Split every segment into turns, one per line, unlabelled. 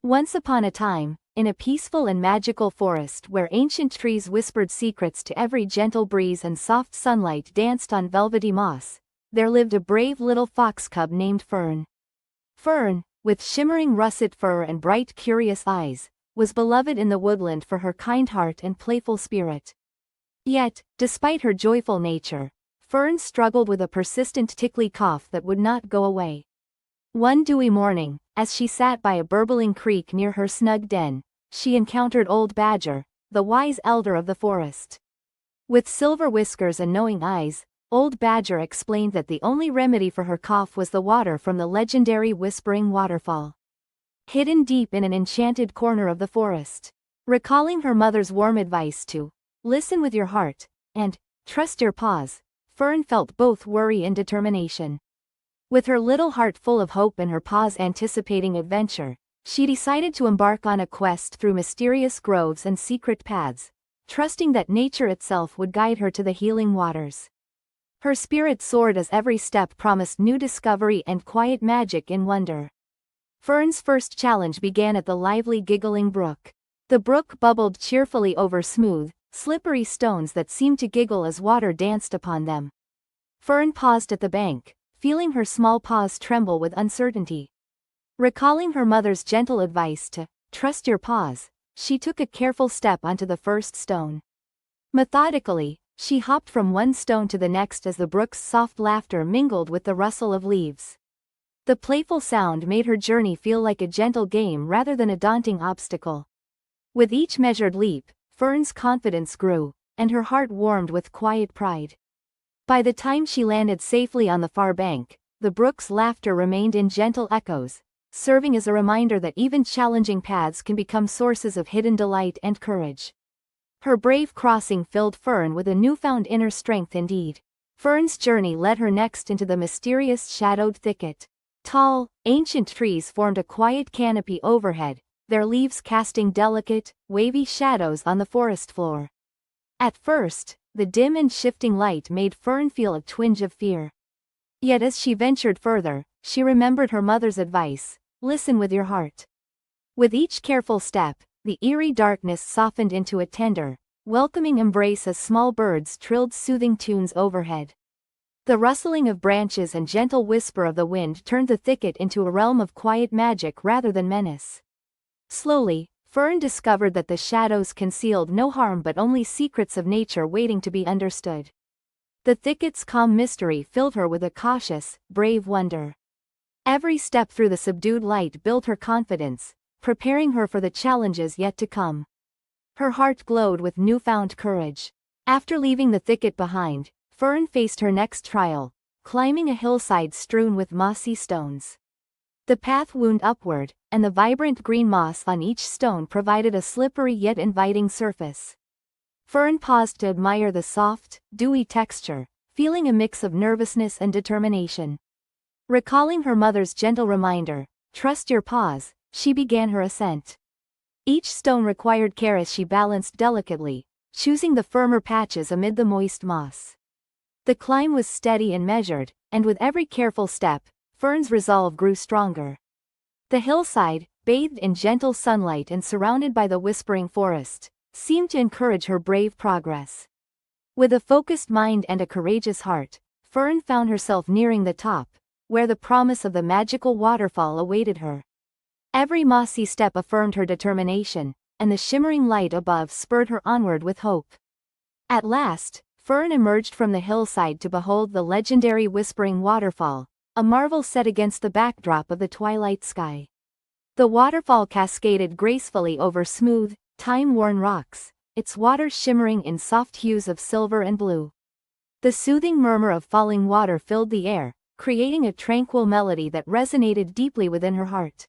Once upon a time, in a peaceful and magical forest where ancient trees whispered secrets to every gentle breeze and soft sunlight danced on velvety moss, there lived a brave little fox cub named Fern. Fern, with shimmering russet fur and bright curious eyes, was beloved in the woodland for her kind heart and playful spirit. Yet, despite her joyful nature, Fern struggled with a persistent tickly cough that would not go away. One dewy morning, as she sat by a burbling creek near her snug den, she encountered Old Badger, the wise elder of the forest. With silver whiskers and knowing eyes, Old Badger explained that the only remedy for her cough was the water from the legendary Whispering Waterfall, hidden deep in an enchanted corner of the forest. Recalling her mother's warm advice to listen with your heart and trust your paws, Fern felt both worry and determination. With her little heart full of hope and her paws anticipating adventure, she decided to embark on a quest through mysterious groves and secret paths, trusting that nature itself would guide her to the healing waters. Her spirit soared as every step promised new discovery and quiet magic in wonder. Fern's first challenge began at the lively giggling brook. The brook bubbled cheerfully over smooth, slippery stones that seemed to giggle as water danced upon them. Fern paused at the bank, feeling her small paws tremble with uncertainty. Recalling her mother's gentle advice to trust your paws, she took a careful step onto the first stone. Methodically, she hopped from one stone to the next as the brook's soft laughter mingled with the rustle of leaves. The playful sound made her journey feel like a gentle game rather than a daunting obstacle. With each measured leap, Fern's confidence grew, and her heart warmed with quiet pride. By the time she landed safely on the far bank, the brook's laughter remained in gentle echoes, serving as a reminder that even challenging paths can become sources of hidden delight and courage. Her brave crossing filled Fern with a newfound inner strength indeed. Fern's journey led her next into the mysterious shadowed thicket. Tall, ancient trees formed a quiet canopy overhead, their leaves casting delicate, wavy shadows on the forest floor. At first, the dim and shifting light made Fern feel a twinge of fear. Yet as she ventured further, she remembered her mother's advice, listen with your heart. With each careful step, the eerie darkness softened into a tender, welcoming embrace as small birds trilled soothing tunes overhead. The rustling of branches and gentle whisper of the wind turned the thicket into a realm of quiet magic rather than menace. Slowly, Fern discovered that the shadows concealed no harm but only secrets of nature waiting to be understood. The thicket's calm mystery filled her with a cautious, brave wonder. Every step through the subdued light built her confidence, preparing her for the challenges yet to come. Her heart glowed with newfound courage. After leaving the thicket behind, Fern faced her next trial, climbing a hillside strewn with mossy stones. The path wound upward, and the vibrant green moss on each stone provided a slippery yet inviting surface. Fern paused to admire the soft, dewy texture, feeling a mix of nervousness and determination. Recalling her mother's gentle reminder, trust your paws, she began her ascent. Each stone required care as she balanced delicately, choosing the firmer patches amid the moist moss. The climb was steady and measured, and with every careful step, Fern's resolve grew stronger. The hillside, bathed in gentle sunlight and surrounded by the whispering forest, seemed to encourage her brave progress. With a focused mind and a courageous heart, Fern found herself nearing the top, where the promise of the magical waterfall awaited her. Every mossy step affirmed her determination, and the shimmering light above spurred her onward with hope. At last, Fern emerged from the hillside to behold the legendary Whispering Waterfall, a marvel set against the backdrop of the twilight sky. The waterfall cascaded gracefully over smooth, time-worn rocks, its water shimmering in soft hues of silver and blue. The soothing murmur of falling water filled the air, creating a tranquil melody that resonated deeply within her heart.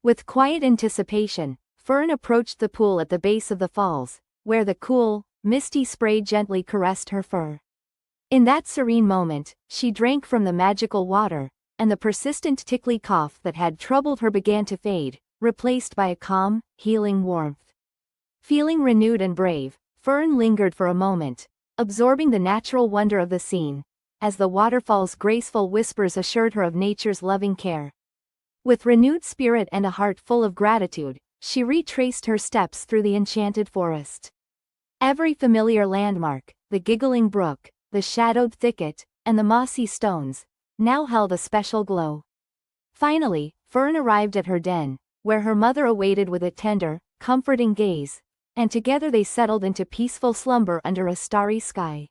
With quiet anticipation, Fern approached the pool at the base of the falls, where the cool, misty spray gently caressed her fur. In that serene moment, she drank from the magical water, and the persistent tickly cough that had troubled her began to fade, replaced by a calm, healing warmth. Feeling renewed and brave, Fern lingered for a moment, absorbing the natural wonder of the scene, as the waterfall's graceful whispers assured her of nature's loving care. With renewed spirit and a heart full of gratitude, she retraced her steps through the enchanted forest. Every familiar landmark, the giggling brook, the shadowed thicket, and the mossy stones, now held a special glow. Finally, Fern arrived at her den, where her mother awaited with a tender, comforting gaze, and together they settled into peaceful slumber under a starry sky.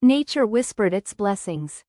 Nature whispered its blessings.